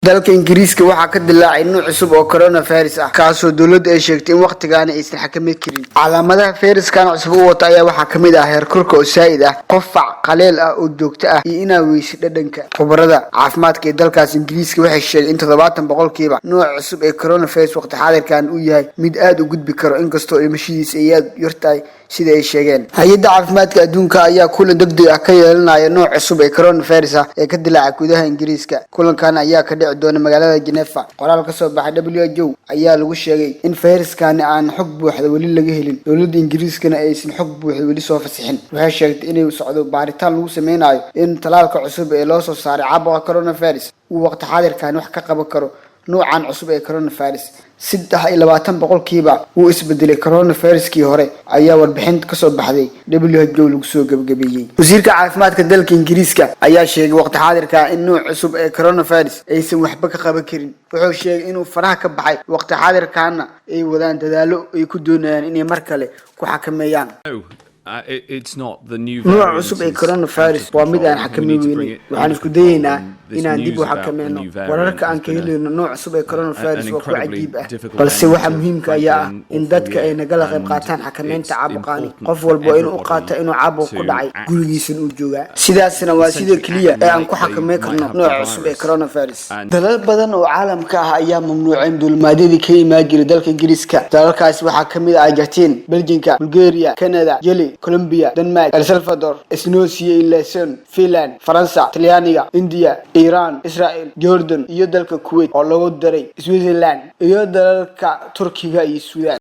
dalka Ingiriiska waxaa ka dilaacay nooc cusub oo coronavirus ah kaasoo dawladdu ay sheegtay in waqtigan aysan xakameyn karin. Calaamadaha fayraskan cusub oo wata ayaa waxaa kamid ah heerkulka oo saa'id ah, qufac qaleel ah oo joogto ah, iyo inaa weysi dhadhanka. Khubarada caafimaadka ee dalkaas Ingiriiska waxay sheegeen in 70% nooc cusub ee coronavirus waqti xaadirkan uu yahay mid aad u gudbi karo inkastoo dhimashadiisa ay aad u yartahay sida ay sheegeen. Hay'adda caafimaadka adduunka ayaa kulan degdeg ah ka yeelanaya nooc cusub ee coronavirus ah ee ka dilaacay gudaha Ingiriiska. Kulankan ayaa ka dhici doona magaalada Geneva. Qoraal ka soo baxay WHO ayaa lagu sheegay in fayraskani aan xog buuxda wali laga helin. Dowladda Ingiriiskana aysan xog buuxda wali soo fasixin. Waxay sheegtay inay socdo baaritaan lagu sameynayo in talaalka cusub ee loo soo saaray caabuqa coronavirus uu waqti xaadirkan wax ka qaban karo noocan cusub ee coronavirus. 23% uu isbedelay coronaviruskii hore ayaa warbixin ka soo baxday WHO lagu soo gabagabeeyay. Wasiirka caafimaadka dalka Ingiriiska ayaa sheegay waqti xaadirka in nooc cusub ee coronavirus aysan waxba ka qaban karin. Wuxuu sheegay inuu faraha ka baxay waqti xaadirkaana ay wadaan dadaalo ay ku doonayaan inay mar kale ku xakameeyaan. It's not the new nooc cusub ee coronavirus waa mid aan xakameeyay. Waxaan isku dayaynaa inaan dib u xakameeyno wararka aan ka helino nooc cusub ee coronavirus waa ku cajiib ah, balse waxa muhiimka ah in dadka ay nagala qayb qaataan xakameynta caabuqani. Qof walba inuu u qaato inuu caabuq ku dhacay gurigiisa uu joogaa. Sidaasna waa sida kaliya ee aan ku xakameyn karno nooc cusub ee coronavirus. Dalal badan oo caalamka ah ayaa mamnuucay duulimaadyadii ka imaan jiray dalka Ingiriiska. Dalalkaas waxaa kamid ah Argentina, Belgium, Bulgaria, Canada, Chile, Colombia, Denmark, El Salvador, Tunisia, Lebanon, Finland, Faransa, Talyaaniga, India, Iran, Israel, Jordan iyo dalka Kuwait oo lagu daray Switzerland iyo dalka Turkiga iyo Suudaan.